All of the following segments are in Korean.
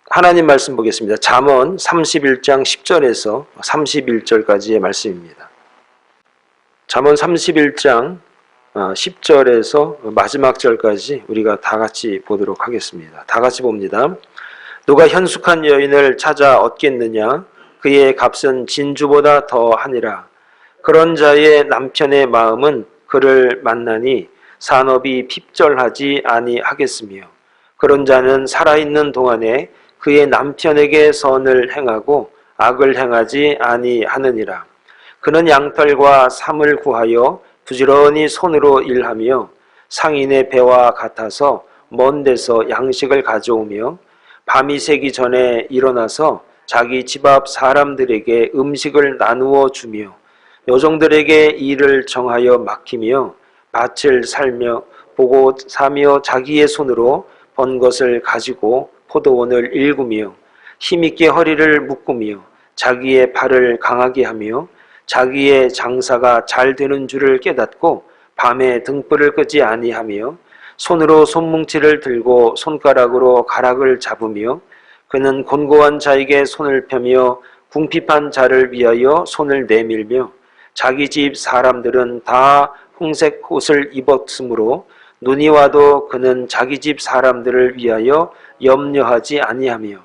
하나님 말씀 보겠습니다. 잠언 31장 10절에서 31절까지의 말씀입니다. 잠언 31장 10절에서 마지막 절까지 우리가 다 같이 보도록 하겠습니다. 다 같이 봅니다. 누가 현숙한 여인을 찾아 얻겠느냐? 그의 값은 진주보다 더하니라. 그런 자의 남편의 마음은 그를 만나니 산업이 핍절하지 아니하겠으며, 그런 자는 살아있는 동안에 그의 남편에게 선을 행하고 악을 행하지 아니하느니라. 그는 양털과 삼을 구하여 부지런히 손으로 일하며 상인의 배와 같아서 먼 데서 양식을 가져오며 밤이 새기 전에 일어나서 자기 집 앞 사람들에게 음식을 나누어 주며 여종들에게 일을 정하여 맡기며 밭을 살며 보고 사며 자기의 손으로 번 것을 가지고 포도원을 일구며 힘있게 허리를 묶으며 자기의 발을 강하게 하며 자기의 장사가 잘 되는 줄을 깨닫고 밤에 등불을 끄지 아니하며 손으로 손뭉치를 들고 손가락으로 가락을 잡으며 그는 곤고한 자에게 손을 펴며 궁핍한 자를 위하여 손을 내밀며 자기 집 사람들은 다 홍색 옷을 입었으므로 눈이 와도 그는 자기 집 사람들을 위하여 염려하지 아니하며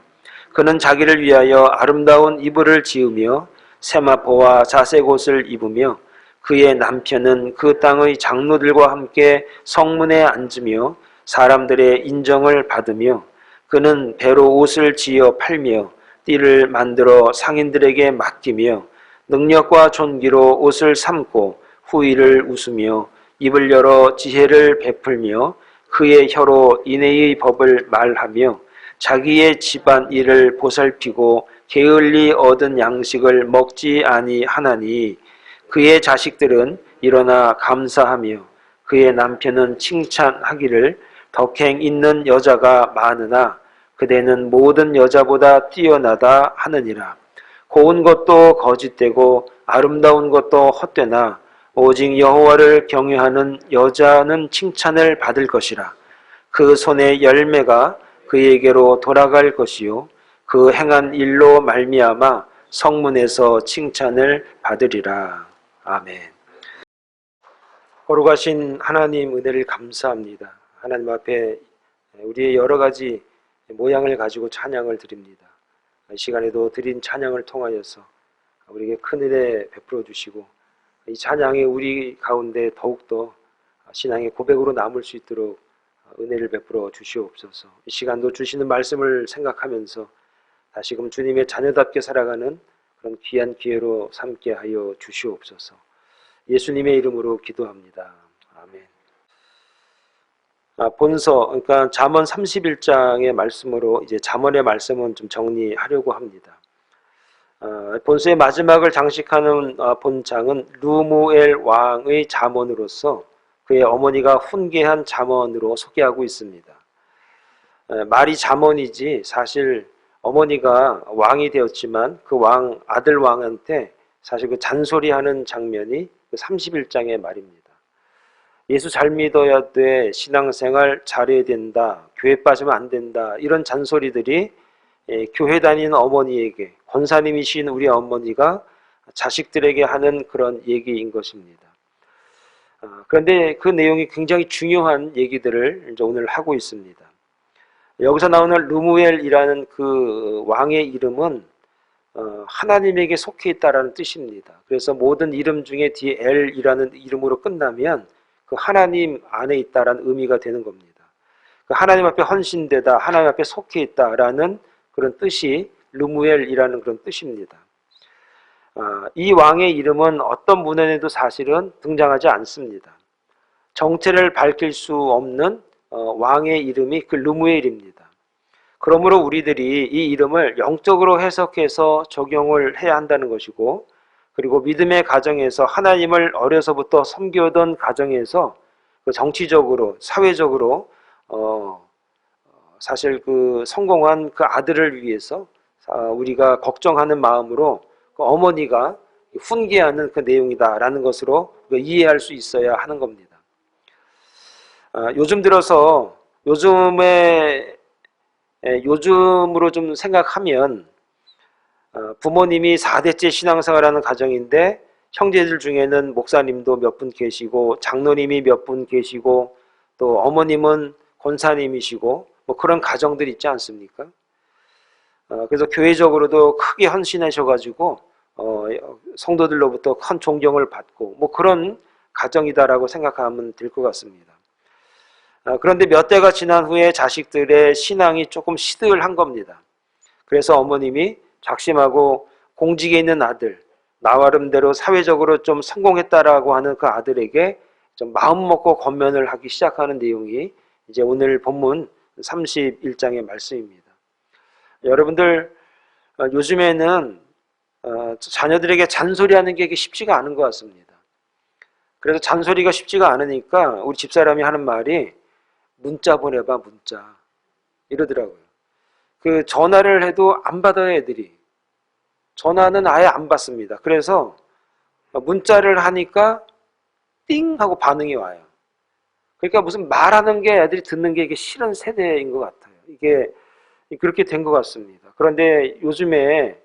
그는 자기를 위하여 아름다운 이불을 지으며 세마포와 자색 옷을 입으며 그의 남편은 그 땅의 장로들과 함께 성문에 앉으며 사람들의 인정을 받으며 그는 배로 옷을 지어 팔며 띠를 만들어 상인들에게 맡기며 능력과 존귀로 옷을 삼고 후의를 웃으며 입을 열어 지혜를 베풀며 그의 혀로 인애의 법을 말하며 자기의 집안 일을 보살피고 게을리 얻은 양식을 먹지 아니하나니 그의 자식들은 일어나 감사하며 그의 남편은 칭찬하기를 덕행 있는 여자가 많으나 그대는 모든 여자보다 뛰어나다 하느니라. 고운 것도 거짓되고 아름다운 것도 헛되나 오직 여호와를 경외하는 여자는 칭찬을 받을 것이라. 그 손의 열매가 그에게로 돌아갈 것이요 그 행한 일로 말미암아 성문에서 칭찬을 받으리라. 아멘. 거룩하신 하나님 은혜를 감사합니다. 하나님 앞에 우리의 여러 가지 모양을 가지고 찬양을 드립니다. 이 시간에도 드린 찬양을 통하여서 우리에게 큰 은혜 베풀어 주시고 이 찬양이 우리 가운데 더욱더 신앙의 고백으로 남을 수 있도록 은혜를 베풀어 주시옵소서. 이 시간도 주시는 말씀을 생각하면서 다시금 주님의 자녀답게 살아가는 그런 귀한 기회로 삼게 하여 주시옵소서. 예수님의 이름으로 기도합니다. 아멘. 본서, 그러니까 잠언 31장의 말씀으로 이제 잠언의 말씀은 좀 정리하려고 합니다. 본서의 마지막을 장식하는 본장은 르무엘 왕의 잠언으로서 그의 어머니가 훈계한 잠언으로 소개하고 있습니다. 말이 잠언이지 사실 어머니가 왕이 되었지만 그 아들 왕한테 사실 그 잔소리하는 장면이 그 31장의 말입니다. 예수 잘 믿어야 돼, 신앙생활 잘해야 된다, 교회 빠지면 안 된다, 이런 잔소리들이 교회 다니는 어머니에게, 권사님이신 우리 어머니가 자식들에게 하는 그런 얘기인 것입니다. 그런데 그 내용이 굉장히 중요한 얘기들을 이제 오늘 하고 있습니다. 여기서 나오는 르무엘이라는 그 왕의 이름은 하나님에게 속해 있다라는 뜻입니다. 그래서 모든 이름 중에 뒤에 엘이라는 이름으로 끝나면 그 하나님 안에 있다라는 의미가 되는 겁니다. 그 하나님 앞에 헌신되다, 하나님 앞에 속해 있다라는 그런 뜻이 르무엘이라는 그런 뜻입니다. 이 왕의 이름은 어떤 문헌에도 사실은 등장하지 않습니다. 정체를 밝힐 수 없는 왕의 이름이 그 르무엘입니다. 그러므로 우리들이 이 이름을 영적으로 해석해서 적용을 해야 한다는 것이고, 그리고 믿음의 가정에서 하나님을 어려서부터 섬겨오던 가정에서 그 정치적으로, 사회적으로 사실 그 성공한 그 아들을 위해서 우리가 걱정하는 마음으로 그 어머니가 훈계하는 그 내용이다라는 것으로 이해할 수 있어야 하는 겁니다. 요즘 들어서 요즘으로 좀 생각하면 부모님이 4대째 신앙생활하는 가정인데 형제들 중에는 목사님도 몇 분 계시고 장로님이 몇 분 계시고 또 어머님은 권사님이시고 뭐 그런 가정들 있지 않습니까? 그래서 교회적으로도 크게 헌신하셔가지고 성도들로부터 큰 존경을 받고 뭐 그런 가정이다라고 생각하면 될 것 같습니다. 그런데 몇 대가 지난 후에 자식들의 신앙이 조금 시들한 겁니다. 그래서 어머님이 작심하고 공직에 있는 아들, 나름대로 사회적으로 좀 성공했다라고 하는 그 아들에게 좀 마음 먹고 권면을 하기 시작하는 내용이 이제 오늘 본문 31장의 말씀입니다. 여러분들 요즘에는 자녀들에게 잔소리하는 게 쉽지가 않은 것 같습니다. 그래서 잔소리가 쉽지가 않으니까 우리 집사람이 하는 말이 문자 보내봐 문자 이러더라고요. 그 전화를 해도 안 받아요 애들이. 전화는 아예 안 받습니다. 그래서 문자를 하니까 띵 하고 반응이 와요. 그러니까 무슨 말하는 게 애들이 듣는 게 이게 싫은 세대인 것 같아요. 이게 그렇게 된 것 같습니다. 그런데 요즘에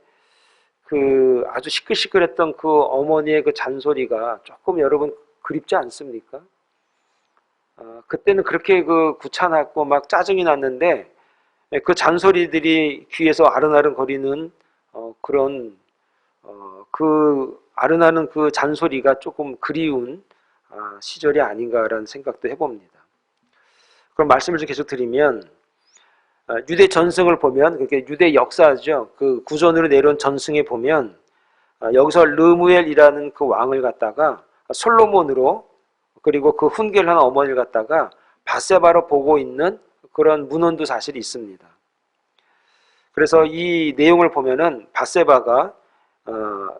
그 아주 시끌시끌했던 그 어머니의 그 잔소리가 조금 여러분 그립지 않습니까? 그때는 그렇게 그 귀찮았고 막 짜증이 났는데 그 잔소리들이 귀에서 아른아른 거리는 그런 그 아른아른 그 잔소리가 조금 그리운 시절이 아닌가라는 생각도 해봅니다. 그럼 말씀을 좀 계속 드리면 유대 전승을 보면 그게 유대 역사죠. 그 구전으로 내려온 전승에 보면 여기서 르무엘이라는 그 왕을 갖다가 솔로몬으로 그리고 그 훈계를 한 어머니를 갖다가 밧세바로 보고 있는 그런 문헌도 사실이 있습니다. 그래서 이 내용을 보면은 밧세바가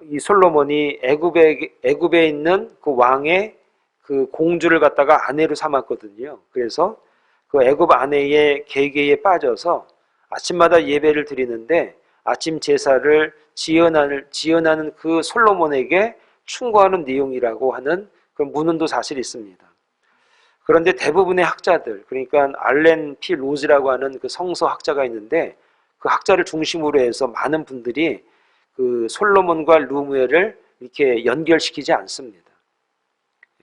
이 솔로몬이 애굽에 있는 그 왕의 그 공주를 갖다가 아내로 삼았거든요. 그래서 그 애굽 아내의 계계에 빠져서 아침마다 예배를 드리는데 아침 제사를 지연하는 그 솔로몬에게 충고하는 내용이라고 하는 그런 문헌도 사실 있습니다. 그런데 대부분의 학자들, 그러니까 알렌 피 로즈라고 하는 그 성서 학자가 있는데 그 학자를 중심으로 해서 많은 분들이 그 솔로몬과 르무엘을 이렇게 연결시키지 않습니다.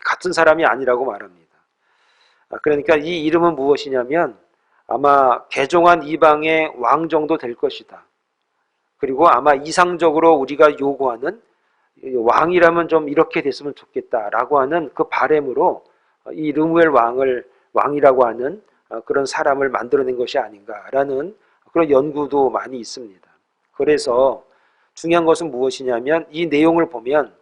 같은 사람이 아니라고 말합니다. 그러니까 이 이름은 무엇이냐면 아마 개종한 이방의 왕 정도 될 것이다. 그리고 아마 이상적으로 우리가 요구하는 왕이라면 좀 이렇게 됐으면 좋겠다라고 하는 그 바램으로 이 르무엘 왕이라고 하는 그런 사람을 만들어낸 것이 아닌가라는 그런 연구도 많이 있습니다. 그래서 중요한 것은 무엇이냐면 이 내용을 보면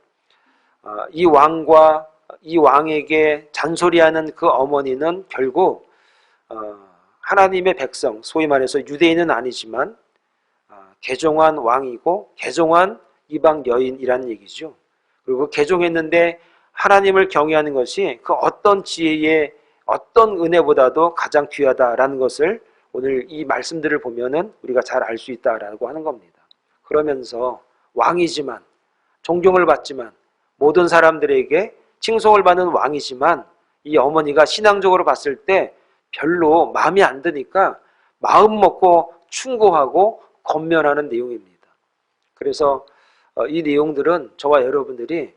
이 왕에게 잔소리하는 그 어머니는 결국 하나님의 백성, 소위 말해서 유대인은 아니지만 개종한 왕이고 개종한 이방 여인이라는 얘기죠. 그리고 개종했는데 하나님을 경외하는 것이 그 어떤 지혜의 어떤 은혜보다도 가장 귀하다라는 것을 오늘 이 말씀들을 보면은 우리가 잘 알 수 있다라고 하는 겁니다. 그러면서 왕이지만 존경을 받지만 모든 사람들에게 칭송을 받는 왕이지만 이 어머니가 신앙적으로 봤을 때 별로 마음에 안 드니까 마음 먹고 충고하고 권면하는 내용입니다. 그래서 이 내용들은 저와 여러분들이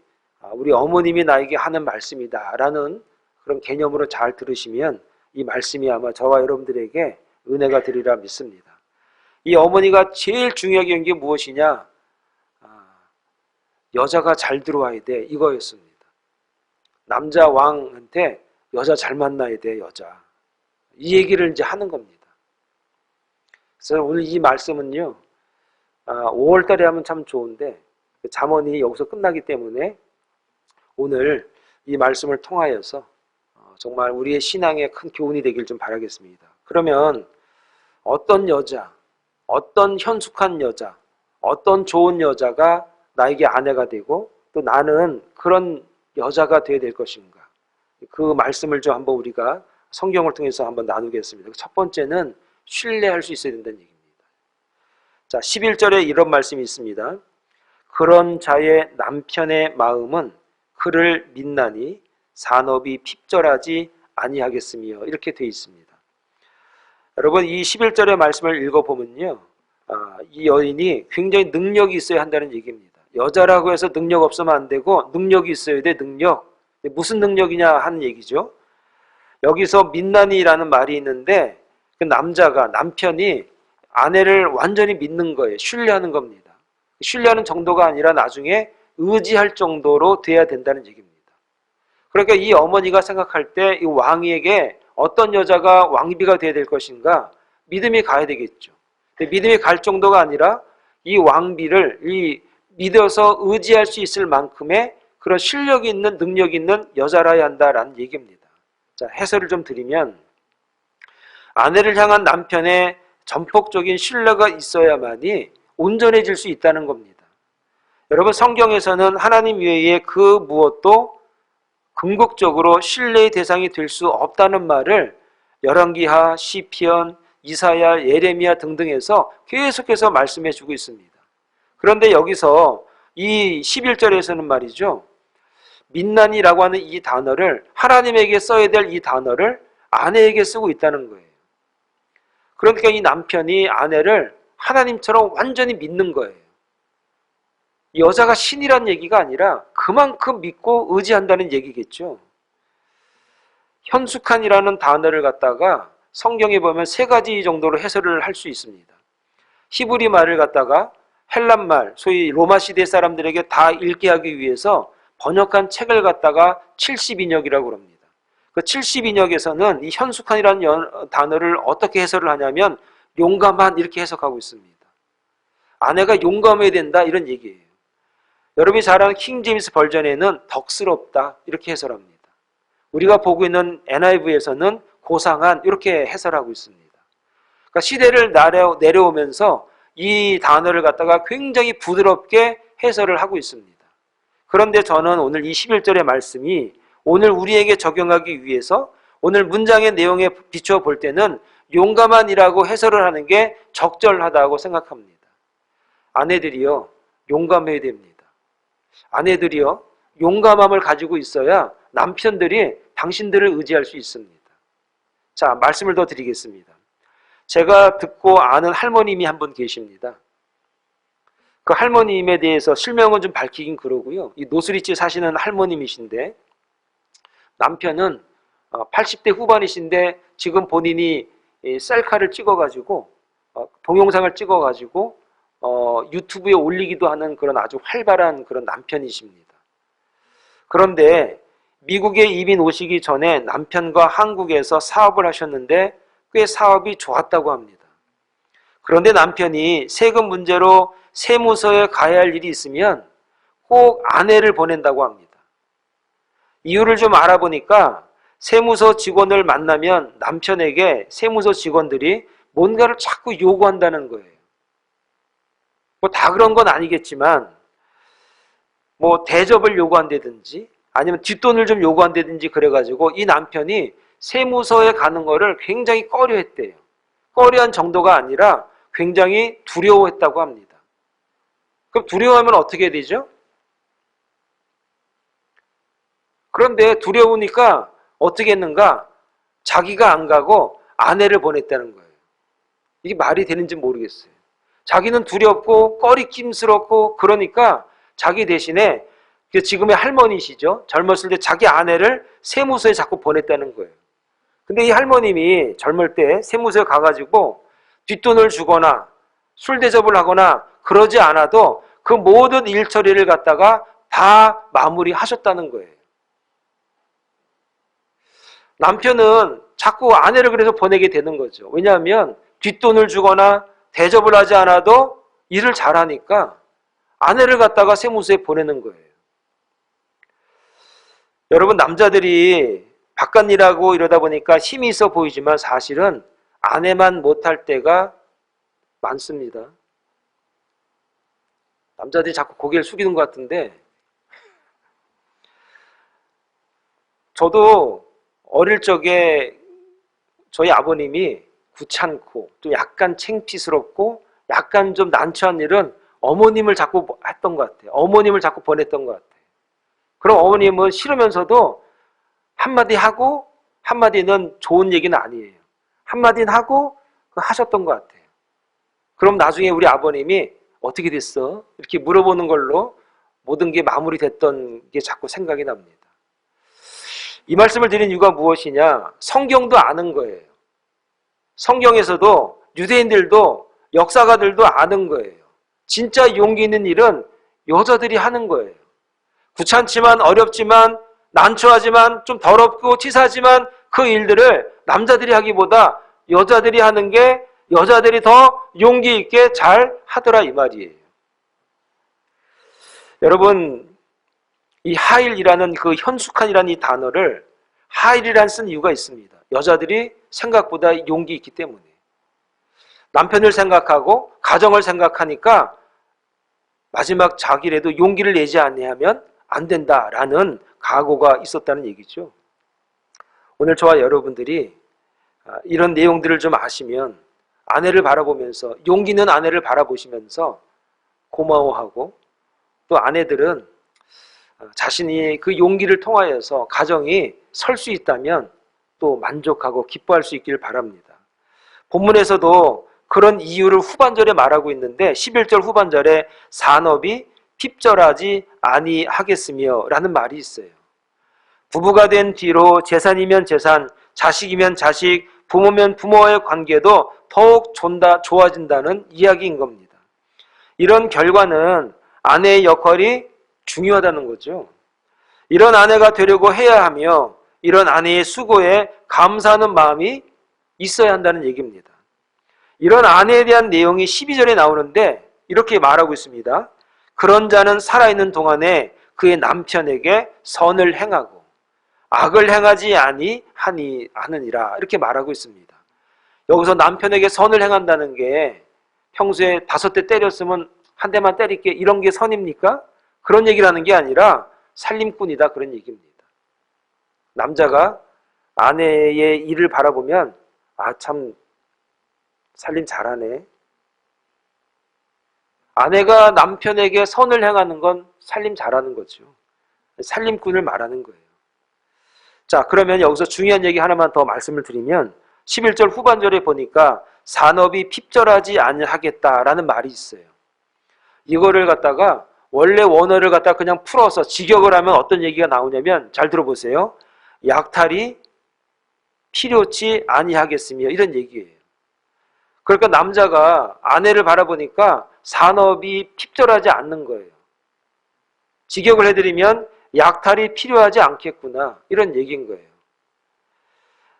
우리 어머님이 나에게 하는 말씀이다 라는 그런 개념으로 잘 들으시면 이 말씀이 아마 저와 여러분들에게 은혜가 되리라 믿습니다. 이 어머니가 제일 중요하게 한 게 무엇이냐? 여자가 잘 들어와야 돼 이거였습니다. 남자 왕한테 여자 잘 만나야 돼 여자. 이 얘기를 이제 하는 겁니다. 그래서 오늘 이 말씀은요 5월 달에 하면 참 좋은데 잠언이 여기서 끝나기 때문에 오늘 이 말씀을 통하여서 정말 우리의 신앙에 큰 교훈이 되길 좀 바라겠습니다. 그러면 어떤 여자, 어떤 현숙한 여자, 어떤 좋은 여자가 나에게 아내가 되고 또 나는 그런 여자가 되어야 될 것인가. 그 말씀을 좀 한번 우리가 성경을 통해서 한번 나누겠습니다. 첫 번째는 신뢰할 수 있어야 된다는 얘기입니다. 자, 11절에 이런 말씀이 있습니다. 그런 자의 남편의 마음은 그를 믿나니 산업이 핍절하지 아니하겠으며 이렇게 되어 있습니다. 여러분 이 11절의 말씀을 읽어보면요. 이 여인이 굉장히 능력이 있어야 한다는 얘기입니다. 여자라고 해서 능력 없으면 안 되고 능력이 있어야 돼. 능력. 무슨 능력이냐 하는 얘기죠. 여기서 민난이라는 말이 있는데 그 남편이 아내를 완전히 믿는 거예요. 신뢰하는 겁니다. 신뢰하는 정도가 아니라 나중에 의지할 정도로 돼야 된다는 얘기입니다. 그러니까 이 어머니가 생각할 때 이 왕에게 어떤 여자가 왕비가 돼야 될 것인가 믿음이 가야 되겠죠. 믿음이 갈 정도가 아니라 이 왕비를 믿어서 의지할 수 있을 만큼의 그런 실력이 있는 능력이 있는 여자라야 한다라는 얘기입니다. 자, 해설을 좀 드리면 아내를 향한 남편의 전폭적인 신뢰가 있어야만이 온전해질 수 있다는 겁니다. 여러분 성경에서는 하나님 외에 그 무엇도 궁극적으로 신뢰의 대상이 될 수 없다는 말을 열왕기하, 시편, 이사야, 예레미야 등등에서 계속해서 말씀해 주고 있습니다. 그런데 여기서 이 11절에서는 말이죠. 민난이라고 하는 이 단어를 하나님에게 써야 될 이 단어를 아내에게 쓰고 있다는 거예요. 그러니까 이 남편이 아내를 하나님처럼 완전히 믿는 거예요. 여자가 신이란 얘기가 아니라 그만큼 믿고 의지한다는 얘기겠죠. 현숙한이라는 단어를 갖다가 성경에 보면 세 가지 정도로 해설을 할 수 있습니다. 히브리 말을 갖다가 헬란 말, 소위 로마 시대 사람들에게 다 읽게 하기 위해서 번역한 책을 갖다가 70인역이라고 합니다. 그 70인역에서는 이 현숙한이라는 단어를 어떻게 해설을 하냐면 용감한 이렇게 해석하고 있습니다. 아내가 용감해야 된다 이런 얘기예요. 여러분이 잘 아는 킹제임스 버전에는 덕스럽다 이렇게 해설합니다. 우리가 보고 있는 NIV에서는 고상한 이렇게 해설하고 있습니다. 그러니까 시대를 내려오면서 이 단어를 갖다가 굉장히 부드럽게 해설을 하고 있습니다. 그런데 저는 오늘 이 11절의 말씀이 오늘 우리에게 적용하기 위해서 오늘 문장의 내용에 비추어 볼 때는 용감한이라고 해설을 하는 게 적절하다고 생각합니다. 아내들이요, 용감해야 됩니다. 아내들이요, 용감함을 가지고 있어야 남편들이 당신들을 의지할 수 있습니다. 자, 말씀을 더 드리겠습니다. 제가 듣고 아는 할머님이 한 분 계십니다. 그 할머님에 대해서 실명은 좀 밝히긴 그러고요. 이 노스리치에 사시는 할머님이신데 남편은 80대 후반이신데 지금 본인이 셀카를 찍어가지고 동영상을 찍어가지고 유튜브에 올리기도 하는 그런 아주 활발한 그런 남편이십니다. 그런데 미국에 이민 오시기 전에 남편과 한국에서 사업을 하셨는데 꽤 사업이 좋았다고 합니다. 그런데 남편이 세금 문제로 세무서에 가야 할 일이 있으면 꼭 아내를 보낸다고 합니다. 이유를 좀 알아보니까 세무서 직원을 만나면 남편에게 세무서 직원들이 뭔가를 자꾸 요구한다는 거예요. 뭐 다 그런 건 아니겠지만 뭐 대접을 요구한다든지 아니면 뒷돈을 좀 요구한다든지 그래가지고 이 남편이 세무서에 가는 거를 굉장히 꺼려했대요. 꺼려한 정도가 아니라 굉장히 두려워했다고 합니다. 그럼 두려워하면 어떻게 되죠? 그런데 두려우니까 어떻게 했는가? 자기가 안 가고 아내를 보냈다는 거예요. 이게 말이 되는지 모르겠어요. 자기는 두렵고 꺼리낌스럽고 그러니까 자기 대신에 지금의 할머니시죠. 젊었을 때 자기 아내를 세무서에 자꾸 보냈다는 거예요. 근데 이 할머님이 젊을 때 세무서에 가가지고 뒷돈을 주거나 술 대접을 하거나 그러지 않아도 그 모든 일 처리를 갖다가 다 마무리하셨다는 거예요. 남편은 자꾸 아내를 그래서 보내게 되는 거죠. 왜냐하면 뒷돈을 주거나 대접을 하지 않아도 일을 잘하니까 아내를 갖다가 세무서에 보내는 거예요. 여러분 남자들이 바깥 일하고 이러다 보니까 힘이 있어 보이지만 사실은 아내만 못할 때가 많습니다. 남자들이 자꾸 고개를 숙이는 것 같은데, 저도 어릴 적에 저희 아버님이 귀찮고 또 약간 창피스럽고 약간 좀 난처한 일은 어머님을 자꾸 했던 것 같아요. 어머님을 자꾸 보냈던 것 같아요. 그럼 어머님은 싫으면서도 한마디 하고 한마디는 좋은 얘기는 아니에요. 한마디는 하고 하셨던 것 같아요. 그럼 나중에 우리 아버님이 어떻게 됐어? 이렇게 물어보는 걸로 모든 게 마무리됐던 게 자꾸 생각이 납니다. 이 말씀을 드린 이유가 무엇이냐? 성경도 아는 거예요. 성경에서도 유대인들도 역사가들도 아는 거예요. 진짜 용기 있는 일은 여자들이 하는 거예요. 귀찮지만 어렵지만 난처하지만 좀 더럽고 치사하지만 그 일들을 남자들이 하기보다 여자들이 하는 게 여자들이 더 용기 있게 잘 하더라 이 말이에요. 여러분, 이 하일이라는 그 현숙한이라는 이 단어를 하일이란 쓴 이유가 있습니다. 여자들이 생각보다 용기 있기 때문에. 남편을 생각하고 가정을 생각하니까 마지막 자기라도 용기를 내지 아니하면 안 된다라는 각오가 있었다는 얘기죠. 오늘 저와 여러분들이 이런 내용들을 좀 아시면 아내를 바라보면서 용기 있는 아내를 바라보시면서 고마워하고 또 아내들은 자신이 그 용기를 통하여서 가정이 설 수 있다면 또 만족하고 기뻐할 수 있기를 바랍니다. 본문에서도 그런 이유를 후반절에 말하고 있는데 11절 후반절에 산업이 핍절하지 아니하겠으며 라는 말이 있어요. 부부가 된 뒤로 재산이면 재산, 자식이면 자식, 부모면 부모와의 관계도 더욱 좋아진다는 이야기인 겁니다. 이런 결과는 아내의 역할이 중요하다는 거죠. 이런 아내가 되려고 해야 하며 이런 아내의 수고에 감사하는 마음이 있어야 한다는 얘기입니다. 이런 아내에 대한 내용이 12절에 나오는데 이렇게 말하고 있습니다. 그런 자는 살아있는 동안에 그의 남편에게 선을 행하고 악을 행하지 아니하느니라 이렇게 말하고 있습니다. 여기서 남편에게 선을 행한다는 게 평소에 5대 때렸으면 한 대만 때릴게 이런 게 선입니까? 그런 얘기를 하는 게 아니라 살림꾼이다 그런 얘기입니다. 남자가 아내의 일을 바라보면 참 살림 잘하네. 아내가 남편에게 선을 행하는 건 살림 잘하는 거죠. 살림꾼을 말하는 거예요. 자, 그러면 여기서 중요한 얘기 하나만 더 말씀을 드리면 11절 후반절에 보니까 산업이 핍절하지 아니하겠다라는 말이 있어요. 이거를 갖다가 원래 원어를 갖다가 그냥 풀어서 직역을 하면 어떤 얘기가 나오냐면 잘 들어보세요. 약탈이 필요치 아니하겠으며 이런 얘기예요. 그러니까 남자가 아내를 바라보니까 산업이 핍절하지 않는 거예요. 직역을 해드리면 약탈이 필요하지 않겠구나 이런 얘기인 거예요.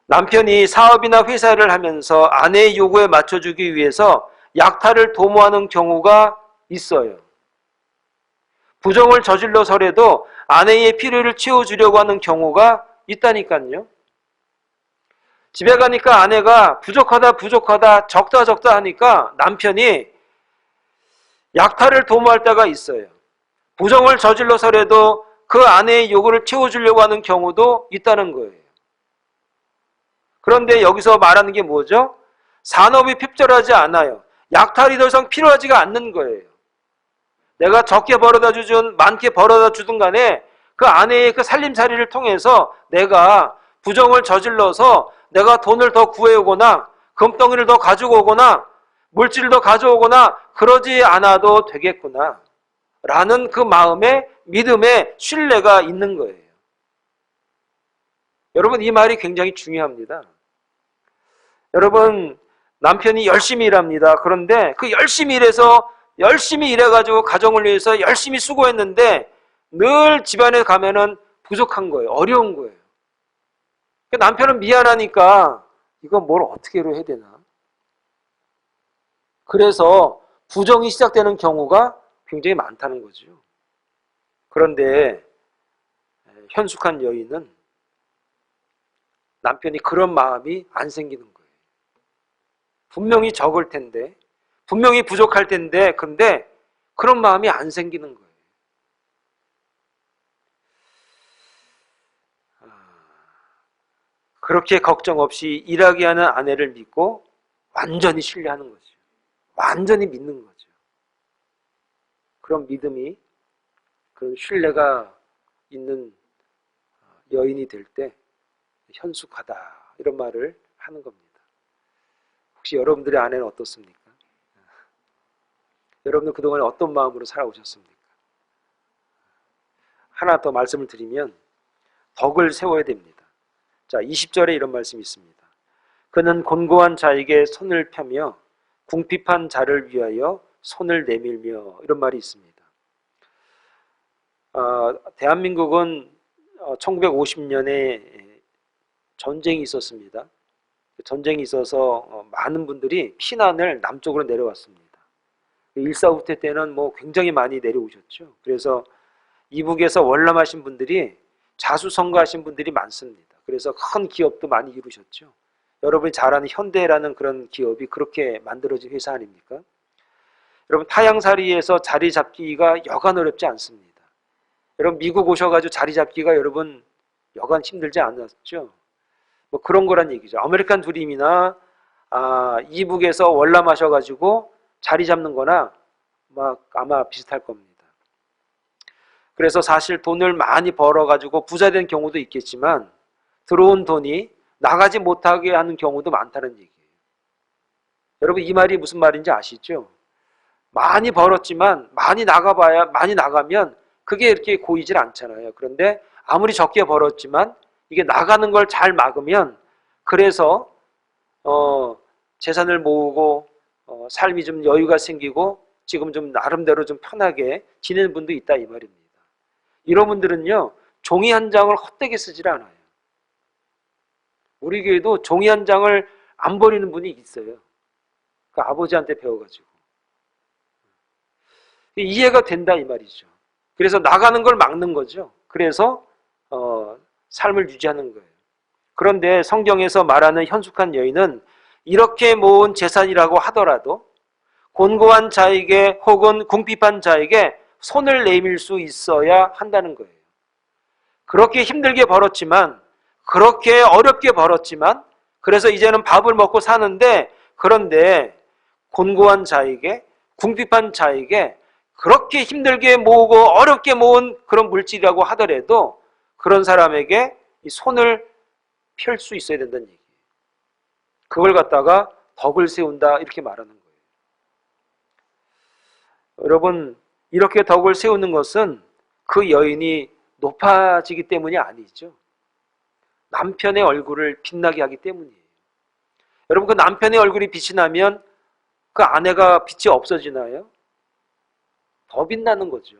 남편이 사업이나 회사를 하면서 아내의 요구에 맞춰주기 위해서 약탈을 도모하는 경우가 있어요. 부정을 저질러서라도 아내의 필요를 채워주려고 하는 경우가 있다니까요. 집에 가니까 아내가 부족하다 적다 하니까 남편이 약탈을 도모할 때가 있어요. 부정을 저질러서라도 그 아내의 요구를 채워주려고 하는 경우도 있다는 거예요. 그런데 여기서 말하는 게 뭐죠? 산업이 핍절하지 않아요. 약탈이 더 이상 필요하지가 않는 거예요. 내가 적게 벌어다 주든 많게 벌어다 주든 간에 그 아내의 그 살림살이를 통해서 내가 부정을 저질러서 내가 돈을 더 구해오거나 금덩이를 더 가지고 오거나 물질을 더 가져오거나 그러지 않아도 되겠구나 라는 그 마음에 믿음에 신뢰가 있는 거예요. 여러분, 이 말이 굉장히 중요합니다. 여러분, 남편이 열심히 일합니다. 그런데 그 열심히 일해가지고 가정을 위해서 열심히 수고했는데 늘 집안에 가면은 부족한 거예요. 어려운 거예요. 남편은 미안하니까 이거 뭘 어떻게 해야 되나? 그래서 부정이 시작되는 경우가 굉장히 많다는 거죠. 그런데 현숙한 여인은 남편이 그런 마음이 안 생기는 거예요. 분명히 적을 텐데, 분명히 부족할 텐데, 근데 그런 마음이 안 생기는 거예요. 그렇게 걱정 없이 일하게 하는 아내를 믿고 완전히 신뢰하는 거죠. 완전히 믿는 거죠. 그런 믿음이, 그런 신뢰가 있는 여인이 될 때 현숙하다, 이런 말을 하는 겁니다. 혹시 여러분들의 아내는 어떻습니까? 여러분들 그동안에 어떤 마음으로 살아오셨습니까? 하나 더 말씀을 드리면 덕을 세워야 됩니다. 자, 20절에 이런 말씀이 있습니다. 그는 곤고한 자에게 손을 펴며 궁핍한 자를 위하여 손을 내밀며, 이런 말이 있습니다. 대한민국은 1950년에 전쟁이 있었습니다. 전쟁이 있어서 많은 분들이 피난을 남쪽으로 내려왔습니다. 1.4 때는 굉장히 많이 내려오셨죠. 그래서 이북에서 월남하신 분들이 자수성가하신 분들이 많습니다. 그래서 큰 기업도 많이 이루셨죠. 여러분이 잘 아는 현대라는 그런 기업이 그렇게 만들어진 회사 아닙니까? 여러분, 타향살이에서 자리 잡기가 여간 어렵지 않습니다. 여러분, 미국 오셔가지고 자리 잡기가 여러분 여간 힘들지 않았죠? 그런 거란 얘기죠. 아메리칸 드림이나 이북에서 월남하셔가지고 자리 잡는 거나 아마 비슷할 겁니다. 그래서 사실 돈을 많이 벌어가지고 부자 된 경우도 있겠지만 들어온 돈이 나가지 못하게 하는 경우도 많다는 얘기예요. 여러분, 이 말이 무슨 말인지 아시죠? 많이 벌었지만 많이 나가면 그게 이렇게 고이질 않잖아요. 그런데 아무리 적게 벌었지만 이게 나가는 걸 잘 막으면, 그래서 재산을 모으고 삶이 좀 여유가 생기고 지금 좀 나름대로 좀 편하게 지내는 분도 있다, 이 말입니다. 이런 분들은요, 종이 한 장을 헛되게 쓰질 않아요. 우리 교회도 종이 한 장을 안 버리는 분이 있어요. 그 아버지한테 배워가지고. 이해가 된다, 이 말이죠. 그래서 나가는 걸 막는 거죠. 그래서 삶을 유지하는 거예요. 그런데 성경에서 말하는 현숙한 여인은 이렇게 모은 재산이라고 하더라도 곤고한 자에게 혹은 궁핍한 자에게 손을 내밀 수 있어야 한다는 거예요. 그렇게 힘들게 벌었지만, 그렇게 어렵게 벌었지만, 그래서 이제는 밥을 먹고 사는데, 그런데 곤고한 자에게, 궁핍한 자에게 그렇게 힘들게 모으고 어렵게 모은 그런 물질이라고 하더라도 그런 사람에게 이 손을 펼 수 있어야 된다는 얘기예요. 그걸 갖다가 덕을 세운다, 이렇게 말하는 거예요. 여러분, 이렇게 덕을 세우는 것은 그 여인이 높아지기 때문이 아니죠. 남편의 얼굴을 빛나게 하기 때문이에요. 여러분, 그 남편의 얼굴이 빛이 나면 그 아내가 빛이 없어지나요? 더 빛나는 거죠.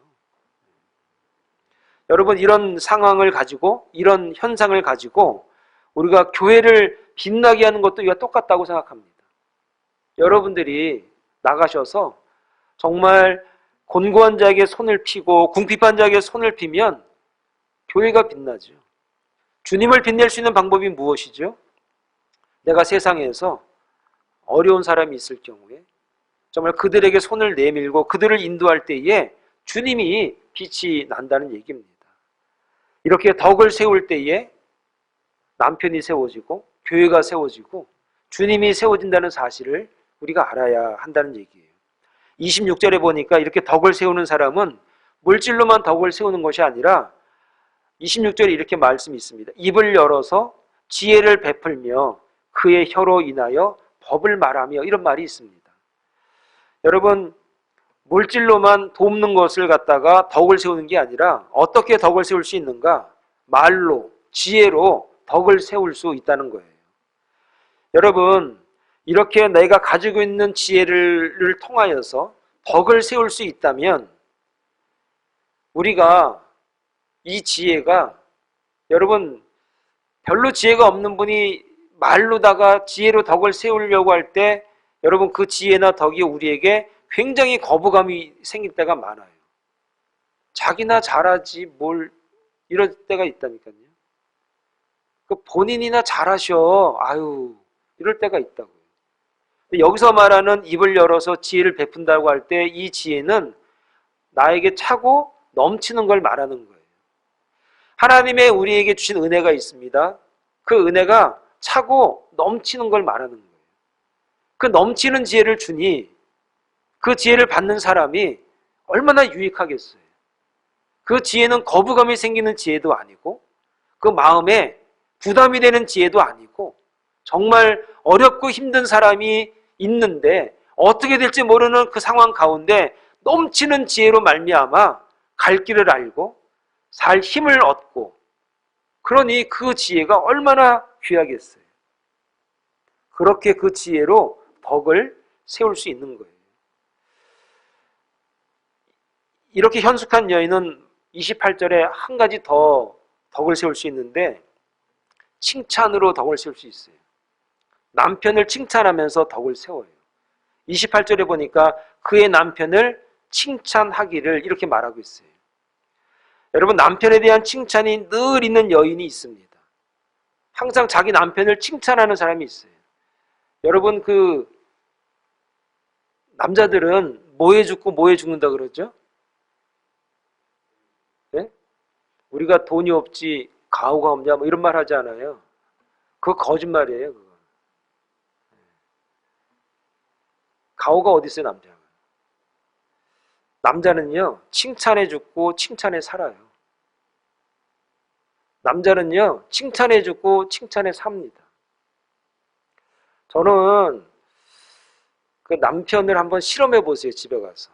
여러분, 이런 상황을 가지고, 이런 현상을 가지고 우리가 교회를 빛나게 하는 것도 이와 똑같다고 생각합니다. 여러분들이 나가셔서 정말 곤고한 자에게 손을 피고 궁핍한 자에게 손을 피면 교회가 빛나죠. 주님을 빛낼 수 있는 방법이 무엇이죠? 내가 세상에서 어려운 사람이 있을 경우에 정말 그들에게 손을 내밀고 그들을 인도할 때에 주님이 빛이 난다는 얘기입니다. 이렇게 덕을 세울 때에 남편이 세워지고 교회가 세워지고 주님이 세워진다는 사실을 우리가 알아야 한다는 얘기예요. 26절에 보니까 이렇게 덕을 세우는 사람은 물질로만 덕을 세우는 것이 아니라 26절에 이렇게 말씀이 있습니다. 입을 열어서 지혜를 베풀며 그의 혀로 인하여 법을 말하며, 이런 말이 있습니다. 여러분, 물질로만 돕는 것을 갖다가 덕을 세우는 게 아니라 어떻게 덕을 세울 수 있는가? 말로, 지혜로 덕을 세울 수 있다는 거예요. 여러분, 이렇게 내가 가지고 있는 지혜를 통하여서 덕을 세울 수 있다면 우리가 이 지혜가, 여러분, 별로 지혜가 없는 분이 말로다가 지혜로 덕을 세우려고 할 때 여러분, 그 지혜나 덕이 우리에게 굉장히 거부감이 생길 때가 많아요. 자기나 잘하지 뭘, 이럴 때가 있다니까요. 본인이나 잘하셔, 아유, 이럴 때가 있다고요. 여기서 말하는 입을 열어서 지혜를 베푼다고 할 때 이 지혜는 나에게 차고 넘치는 걸 말하는 거예요. 하나님의 우리에게 주신 은혜가 있습니다. 그 은혜가 차고 넘치는 걸 말하는 거예요. 그 넘치는 지혜를 주니 그 지혜를 받는 사람이 얼마나 유익하겠어요. 그 지혜는 거부감이 생기는 지혜도 아니고 그 마음에 부담이 되는 지혜도 아니고 정말 어렵고 힘든 사람이 있는데 어떻게 될지 모르는 그 상황 가운데 넘치는 지혜로 말미암아 갈 길을 알고 살 힘을 얻고 그러니 그 지혜가 얼마나 귀하겠어요. 그렇게 그 지혜로 덕을 세울 수 있는 거예요. 이렇게 현숙한 여인은 28절에 한 가지 더 덕을 세울 수 있는데 칭찬으로 덕을 세울 수 있어요. 남편을 칭찬하면서 덕을 세워요. 28절에 보니까 그의 남편을 칭찬하기를 이렇게 말하고 있어요. 여러분, 남편에 대한 칭찬이 늘 있는 여인이 있습니다. 항상 자기 남편을 칭찬하는 사람이 있어요. 여러분, 그 남자들은 뭐 해 죽고 뭐 해 죽는다 그러죠? 네? 우리가 돈이 없지 가오가 없냐 뭐 이런 말 하지 않아요. 그거 거짓말이에요. 그거. 가오가 어디 있어요, 남자가? 남자는요, 칭찬해 죽고 칭찬해 살아요. 남자는요, 칭찬해 죽고 칭찬해 삽니다. 저는 그 남편을 한번 실험해 보세요, 집에 가서.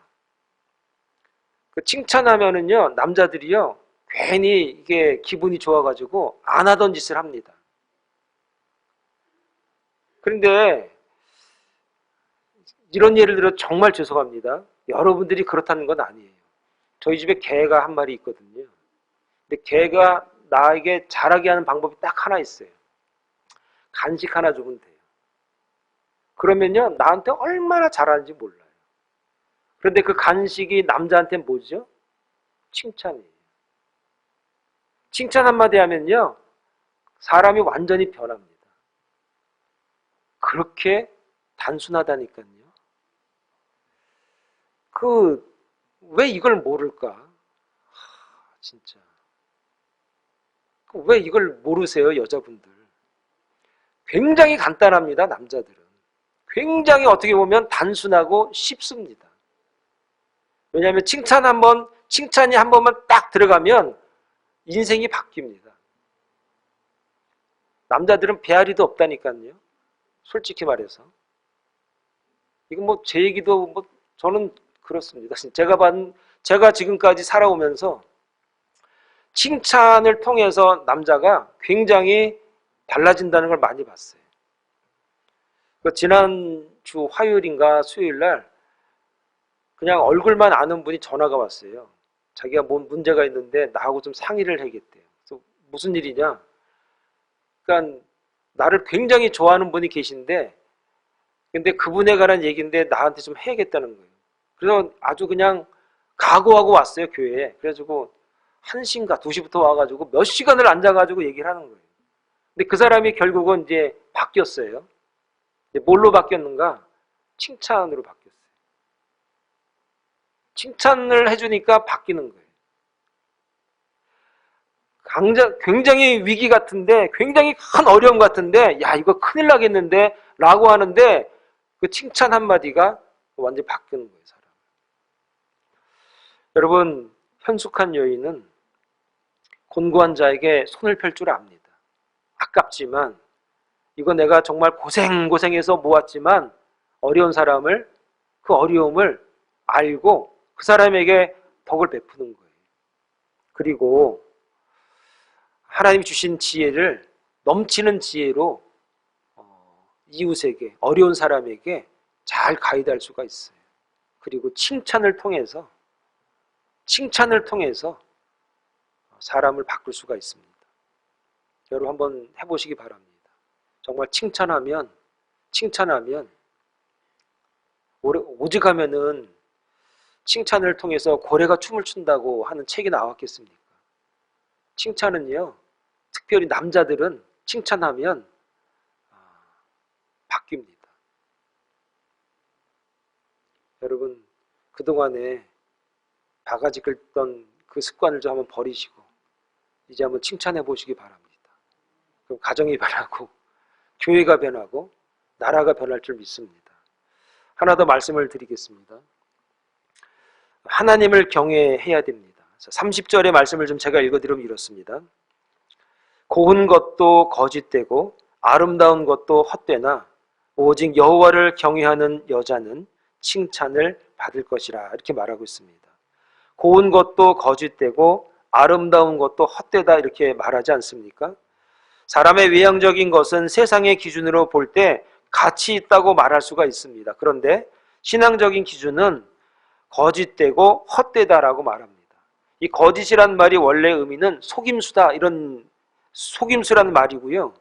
그 칭찬하면은요, 남자들이요, 괜히 이게 기분이 좋아가지고 안 하던 짓을 합니다. 그런데 이런 예를 들어 정말 죄송합니다. 여러분들이 그렇다는 건 아니에요. 저희 집에 개가 한 마리 있거든요. 근데 개가 나에게 잘하게 하는 방법이 딱 하나 있어요. 간식 하나 주면 돼요. 그러면요, 나한테 얼마나 잘하는지 몰라요. 그런데 그 간식이 남자한테는 뭐죠? 칭찬이에요. 칭찬 한마디 하면요, 사람이 완전히 변합니다. 그렇게 단순하다니까요. 왜 이걸 모를까? 진짜. 왜 이걸 모르세요, 여자분들? 굉장히 간단합니다, 남자들은. 굉장히 어떻게 보면 단순하고 쉽습니다. 왜냐하면 칭찬이 한 번만 딱 들어가면 인생이 바뀝니다. 남자들은 배앓이도 없다니까요. 솔직히 말해서. 이건 뭐 제 얘기도 뭐 저는 그렇습니다. 제가 지금까지 살아오면서 칭찬을 통해서 남자가 굉장히 달라진다는 걸 많이 봤어요. 지난주 화요일인가 수요일 날 그냥 얼굴만 아는 분이 전화가 왔어요. 자기가 뭔 문제가 있는데 나하고 좀 상의를 해야겠대요. 그래서 무슨 일이냐? 그러니까 나를 굉장히 좋아하는 분이 계신데 근데 그분에 관한 얘기인데 나한테 좀 해야겠다는 거예요. 그래서 아주 그냥 각오하고 왔어요, 교회에. 그래가지고 1시인가 2시부터 와가지고 몇 시간을 앉아가지고 얘기를 하는 거예요. 근데 그 사람이 결국은 이제 바뀌었어요. 뭘로 바뀌었는가? 칭찬으로 바뀌었어요. 칭찬을 해주니까 바뀌는 거예요. 굉장히 위기 같은데, 굉장히 큰 어려움 같은데, 야, 이거 큰일 나겠는데? 라고 하는데, 그 칭찬 한마디가 완전히 바뀌는 거예요, 사람. 여러분, 현숙한 여인은 곤고한 자에게 손을 펼 줄 압니다. 아깝지만, 이거 내가 정말 고생해서 모았지만, 어려운 사람을, 그 어려움을 알고 그 사람에게 덕을 베푸는 거예요. 그리고 하나님이 주신 지혜를 넘치는 지혜로 이웃에게, 어려운 사람에게 잘 가이드할 수가 있어요. 그리고 칭찬을 통해서 사람을 바꿀 수가 있습니다. 여러분 한번 해보시기 바랍니다. 정말 칭찬하면 오직하면은 칭찬을 통해서 고래가 춤을 춘다고 하는 책이 나왔겠습니까? 칭찬은요, 특별히 남자들은 칭찬하면 바뀝니다. 여러분 그동안에 바가지 긁던 그 습관을 좀 한번 버리시고 이제 한번 칭찬해 보시기 바랍니다. 그럼 가정이 변하고 교회가 변하고 나라가 변할 줄 믿습니다. 하나 더 말씀을 드리겠습니다. 하나님을 경외해야 됩니다. 30절의 말씀을 좀 제가 읽어드리면 이렇습니다. 고운 것도 거짓되고 아름다운 것도 헛되나 오직 여호와를 경외하는 여자는 칭찬을 받을 것이라 이렇게 말하고 있습니다. 고운 것도 거짓되고 아름다운 것도 헛되다 이렇게 말하지 않습니까? 사람의 외형적인 것은 세상의 기준으로 볼 때 가치 있다고 말할 수가 있습니다. 그런데 신앙적인 기준은 거짓되고 헛되다라고 말합니다. 이 거짓이란 말이 원래 의미는 속임수다 이런 속임수라는 말이고요.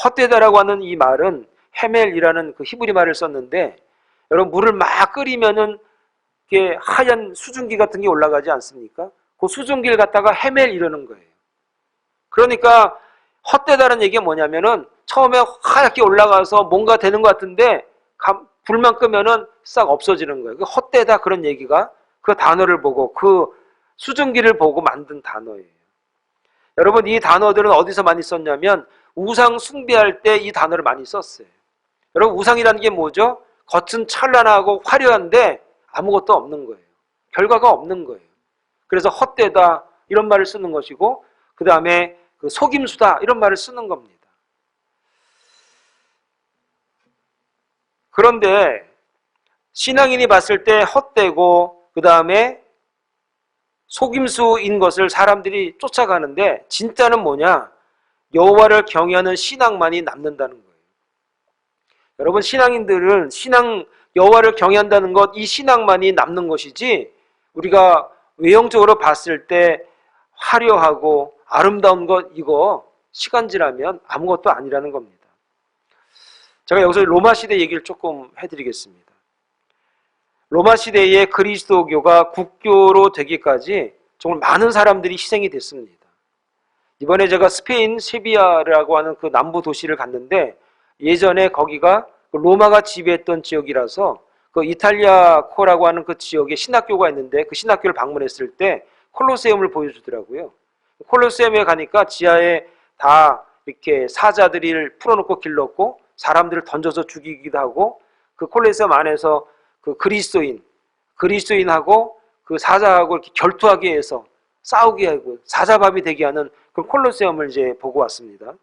헛되다라고 하는 이 말은 헤멜이라는 그 히브리 말을 썼는데 여러분 물을 막 끓이면은 이게 하얀 수증기 같은 게 올라가지 않습니까? 그 수증기를 갖다가 헤멜 이러는 거예요. 그러니까 헛되다는 얘기가 뭐냐면은 처음에 하얗게 올라가서 뭔가 되는 것 같은데 불만 끄면은 싹 없어지는 거예요. 그 헛되다 그런 얘기가 그 단어를 보고 그 수증기를 보고 만든 단어예요. 여러분 이 단어들은 어디서 많이 썼냐면 우상 숭배할 때 이 단어를 많이 썼어요. 여러분 우상이라는 게 뭐죠? 겉은 찬란하고 화려한데 아무것도 없는 거예요. 결과가 없는 거예요. 그래서 헛되다 이런 말을 쓰는 것이고 그 다음에 그 속임수다 이런 말을 쓰는 겁니다. 그런데 신앙인이 봤을 때 헛되고 그 다음에 속임수인 것을 사람들이 쫓아가는데 진짜는 뭐냐? 여호와를 경외하는 신앙만이 남는다는 거예요. 여러분 신앙인들은 여호와를 경외한다는 것, 이 신앙만이 남는 것이지 우리가 외형적으로 봤을 때 화려하고 아름다운 것 이거 시간 지나면 아무것도 아니라는 겁니다. 제가 여기서 로마 시대 얘기를 조금 해드리겠습니다. 로마 시대에 그리스도교가 국교로 되기까지 정말 많은 사람들이 희생이 됐습니다. 이번에 제가 스페인 세비야라고 하는 그 남부 도시를 갔는데 예전에 거기가 로마가 지배했던 지역이라서 그 이탈리아코라고 하는 그 지역에 신학교가 있는데 그 신학교를 방문했을 때 콜로세움을 보여주더라고요. 콜로세움에 가니까 지하에 다 이렇게 사자들을 풀어놓고 길렀고 사람들을 던져서 죽이기도 하고 그 콜로세움 안에서 그 그리스도인하고 그 사자하고 이렇게 결투하게 해서 싸우게 하고 사자밥이 되게 하는 그 콜로세움을 이제 보고 왔습니다.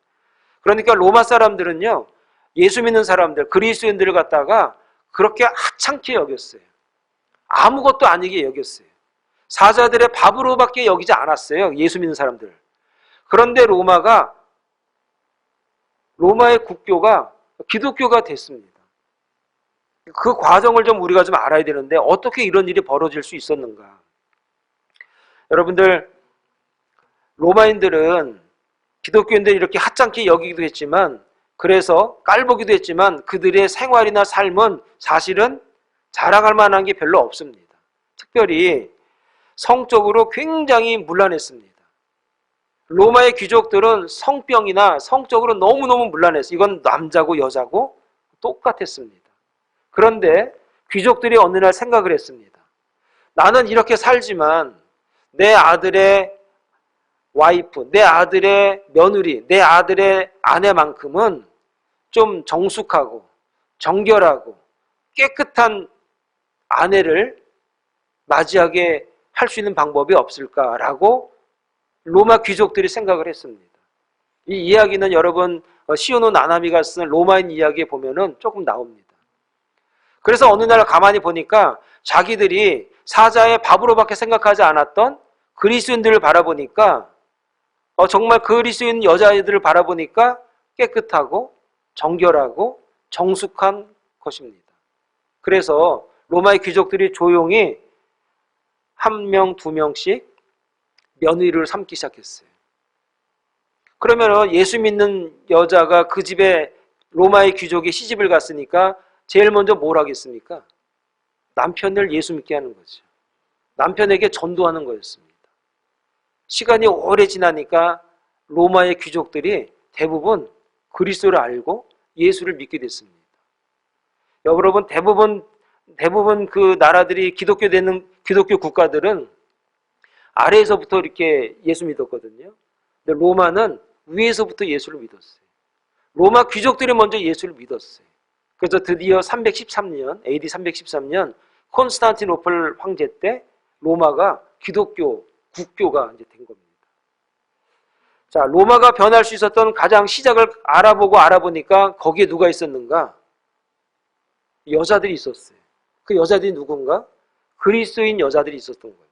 그러니까 로마 사람들은요 예수 믿는 사람들 그리스도인들을 갖다가 그렇게 하찮게 여겼어요. 아무것도 아니게 여겼어요. 사자들의 밥으로밖에 여기지 않았어요. 예수 믿는 사람들. 그런데 로마의 국교가 기독교가 됐습니다. 그 과정을 좀 우리가 좀 알아야 되는데 어떻게 이런 일이 벌어질 수 있었는가? 여러분들 로마인들은 기독교인들이 이렇게 하찮게 여기기도 했지만 그래서 깔보기도 했지만 그들의 생활이나 삶은 사실은 자랑할 만한 게 별로 없습니다. 특별히 성적으로 굉장히 문란했습니다. 로마의 귀족들은 성병이나 성적으로 너무너무 문란했어요. 이건 남자고 여자고 똑같았습니다. 그런데 귀족들이 어느 날 생각을 했습니다. 나는 이렇게 살지만 내 아들의 와이프, 내 아들의 며느리, 내 아들의 아내만큼은 좀 정숙하고 정결하고 깨끗한 아내를 맞이하게 할 수 있는 방법이 없을까라고 로마 귀족들이 생각을 했습니다. 이 이야기는 여러분 시오노 나나미가 쓴 로마인 이야기에 보면은 조금 나옵니다. 그래서 어느 날 가만히 보니까 자기들이 사자의 밥으로밖에 생각하지 않았던 그리스도인들을 바라보니까 정말 그리스도인 여자애들을 바라보니까 깨끗하고 정결하고 정숙한 것입니다. 그래서 로마의 귀족들이 조용히 한 명, 두 명씩 며느리를 삼기 시작했어요. 그러면 예수 믿는 여자가 그 집에 로마의 귀족이 시집을 갔으니까 제일 먼저 뭘 하겠습니까? 남편을 예수 믿게 하는 거죠. 남편에게 전도하는 거였습니다. 시간이 오래 지나니까 로마의 귀족들이 대부분 그리스도를 알고 예수를 믿게 됐습니다. 여러분 대부분 대부분 그 나라들이 기독교 국가들은 아래에서부터 이렇게 예수 믿었거든요. 근데 로마는 위에서부터 예수를 믿었어요. 로마 귀족들이 먼저 예수를 믿었어요. 그래서 드디어 313년, AD 313년 콘스탄티노플 황제 때 로마가 기독교 국교가 이제 된 겁니다. 자, 로마가 변할 수 있었던 가장 시작을 알아보니까 거기에 누가 있었는가? 여자들이 있었어요. 그 여자들이 누군가? 그리스도인 여자들이 있었던 겁니다.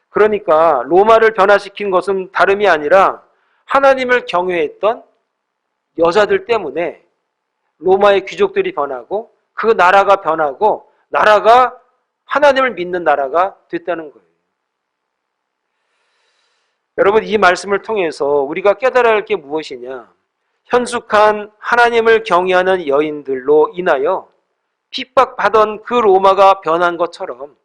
그러니까 로마를 변화시킨 것은 다름이 아니라 하나님을 경외했던 여자들 때문에 로마의 귀족들이 변하고 그 나라가 변하고 나라가 하나님을 믿는 나라가 됐다는 거예요. 여러분, 이 말씀을 통해서 우리가 깨달아야 할 게 무엇이냐? 현숙한 하나님을 경외하는 여인들로 인하여 핍박받던 그 로마가 변한 것처럼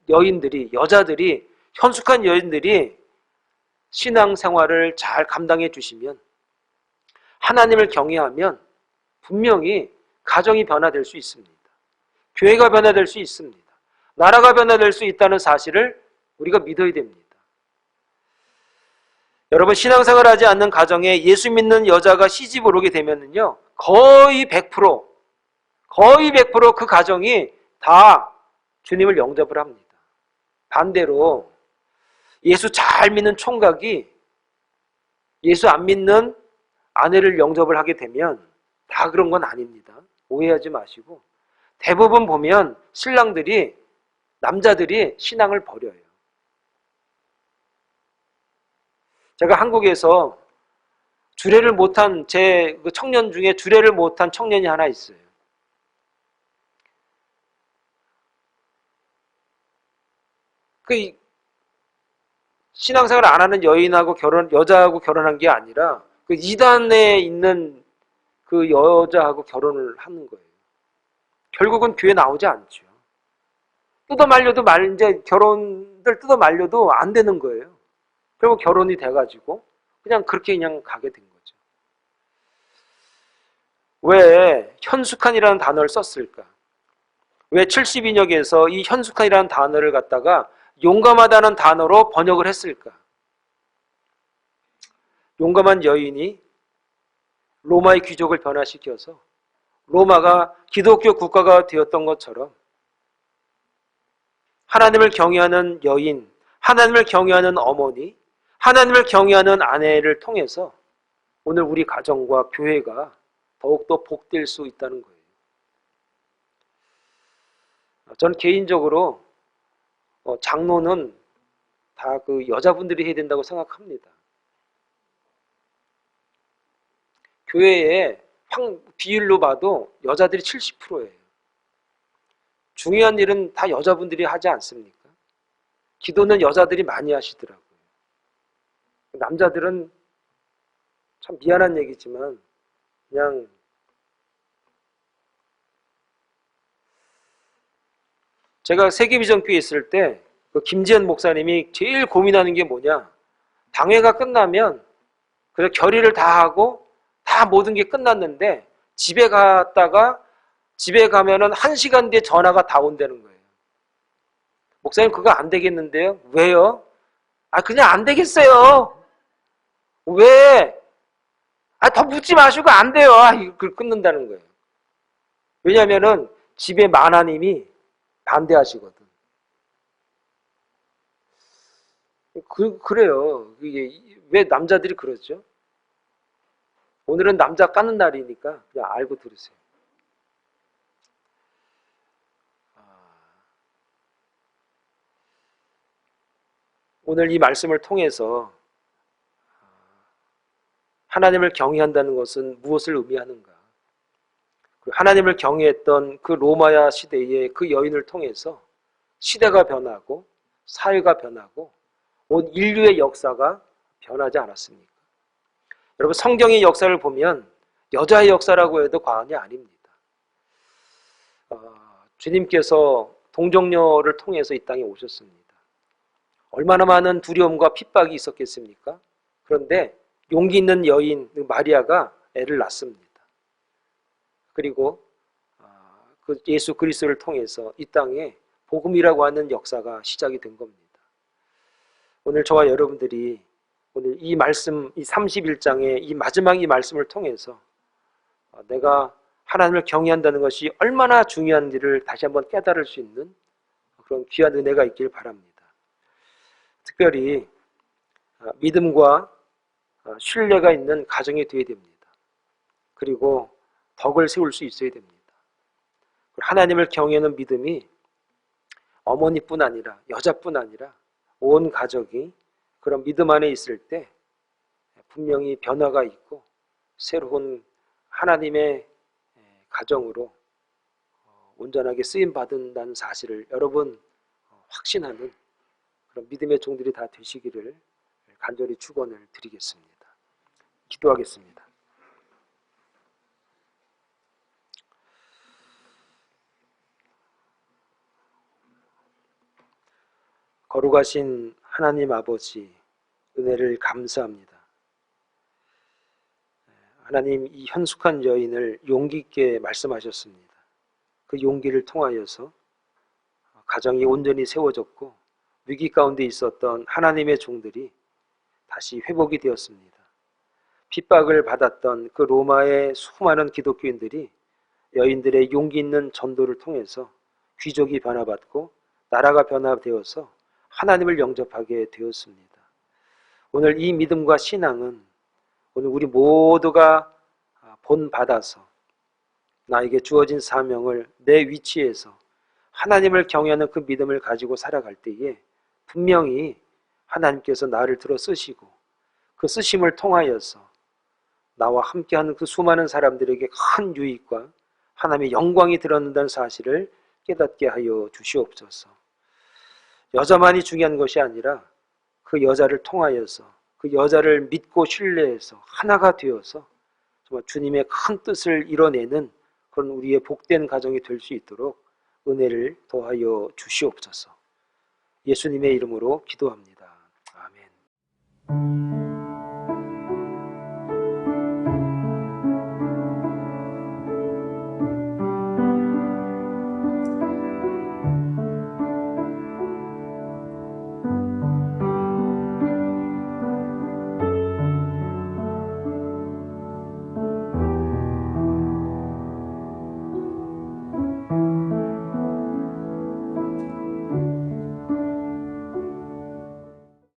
여자들이, 현숙한 여인들이 신앙생활을 잘 감당해 주시면, 하나님을 경외하면 분명히 가정이 변화될 수 있습니다. 교회가 변화될 수 있습니다. 나라가 변화될 수 있다는 사실을 우리가 믿어야 됩니다. 여러분, 신앙생활 하지 않는 가정에 예수 믿는 여자가 시집을 오게 되면요, 거의 100% 그 가정이 다 주님을 영접을 합니다. 반대로 예수 잘 믿는 총각이 예수 안 믿는 아내를 영접을 하게 되면 다 그런 건 아닙니다. 오해하지 마시고, 대부분 보면 남자들이 신앙을 버려요. 제가 한국에서 주례를 못한 제 청년 중에 주례를 못한 청년이 하나 있어요. 그 신앙생활 안 하는 여자하고 결혼한 게 아니라 그 이단에 있는 그 여자하고 결혼을 하는 거예요. 결국은 교회 나오지 않죠. 이제 결혼들 뜯어 말려도 안 되는 거예요. 결국 결혼이 돼가지고 그냥 가게 된 거죠. 왜 현숙한이라는 단어를 썼을까? 왜 72역에서 이 현숙한이라는 단어를 갖다가 용감하다는 단어로 번역을 했을까? 용감한 여인이 로마의 귀족을 변화시켜서 로마가 기독교 국가가 되었던 것처럼 하나님을 경외하는 여인, 하나님을 경외하는 어머니, 하나님을 경외하는 아내를 통해서 오늘 우리 가정과 교회가 더욱더 복될 수 있다는 거예요. 저는 개인적으로 장로는 다 그 여자분들이 해야 된다고 생각합니다. 교회에 비율로 봐도 여자들이 70%예요. 중요한 일은 다 여자분들이 하지 않습니까? 기도는 여자들이 많이 하시더라고요. 남자들은 참 미안한 얘기지만 그냥 제가 세계비전교회 있을 때 그 김지현 목사님이 제일 고민하는 게 뭐냐, 당회가 끝나면 그래서 결의를 다 하고 다 모든 게 끝났는데 집에 가면은 1시간 뒤에 전화가 다 온다는 거예요. 목사님, 그거 안 되겠는데요? 왜요? 그냥 안 되겠어요. 왜? 더 묻지 마시고 안 돼요. 이걸 끊는다는 거예요. 왜냐면은 집에 마나님이 반대하시거든. 그래요. 이게 왜 남자들이 그러죠? 오늘은 남자 까는 날이니까 그냥 알고 들으세요. 오늘 이 말씀을 통해서 하나님을 경외한다는 것은 무엇을 의미하는가? 하나님을 경외했던 그 로마야 시대의 그 여인을 통해서 시대가 변하고 사회가 변하고 온 인류의 역사가 변하지 않았습니까? 여러분, 성경의 역사를 보면 여자의 역사라고 해도 과언이 아닙니다. 주님께서 동정녀를 통해서 이 땅에 오셨습니다. 얼마나 많은 두려움과 핍박이 있었겠습니까? 그런데 용기 있는 여인 마리아가 애를 낳습니다. 그리고 그 예수 그리스도를 통해서 이 땅에 복음이라고 하는 역사가 시작이 된 겁니다. 오늘 저와 여러분들이 오늘 이 말씀, 이 31장의 이 마지막 이 말씀을 통해서 내가 하나님을 경외한다는 것이 얼마나 중요한지를 다시 한번 깨달을 수 있는 그런 귀한 은혜가 있길 바랍니다. 특별히 믿음과 신뢰가 있는 가정이 되어야 됩니다. 그리고 덕을 세울 수 있어야 됩니다. 하나님을 경외하는 믿음이 어머니뿐 아니라 여자뿐 아니라 온 가족이 그런 믿음 안에 있을 때 분명히 변화가 있고 새로운 하나님의 가정으로 온전하게 쓰임받는다는 사실을 여러분 확신하는 그런 믿음의 종들이 다 되시기를 간절히 축원을 드리겠습니다. 기도하겠습니다. 거룩하신 하나님 아버지, 은혜를 감사합니다. 하나님, 이 현숙한 여인을 용기 있게 말씀하셨습니다. 그 용기를 통하여서 가정이 온전히 세워졌고 위기 가운데 있었던 하나님의 종들이 다시 회복이 되었습니다. 핍박을 받았던 그 로마의 수많은 기독교인들이 여인들의 용기 있는 전도를 통해서 귀족이 변화받고 나라가 변화되어서 하나님을 영접하게 되었습니다. 오늘 이 믿음과 신앙은 오늘 우리 모두가 본받아서 나에게 주어진 사명을 내 위치에서 하나님을 경외하는 그 믿음을 가지고 살아갈 때에 분명히 하나님께서 나를 들어 쓰시고 그 쓰심을 통하여서 나와 함께하는 그 수많은 사람들에게 큰 유익과 하나님의 영광이 드러난다는 사실을 깨닫게 하여 주시옵소서. 여자만이 중요한 것이 아니라 그 여자를 통하여서 그 여자를 믿고 신뢰해서 하나가 되어서 정말 주님의 큰 뜻을 이뤄내는 그런 우리의 복된 가정이 될 수 있도록 은혜를 더하여 주시옵소서. 예수님의 이름으로 기도합니다. 아멘.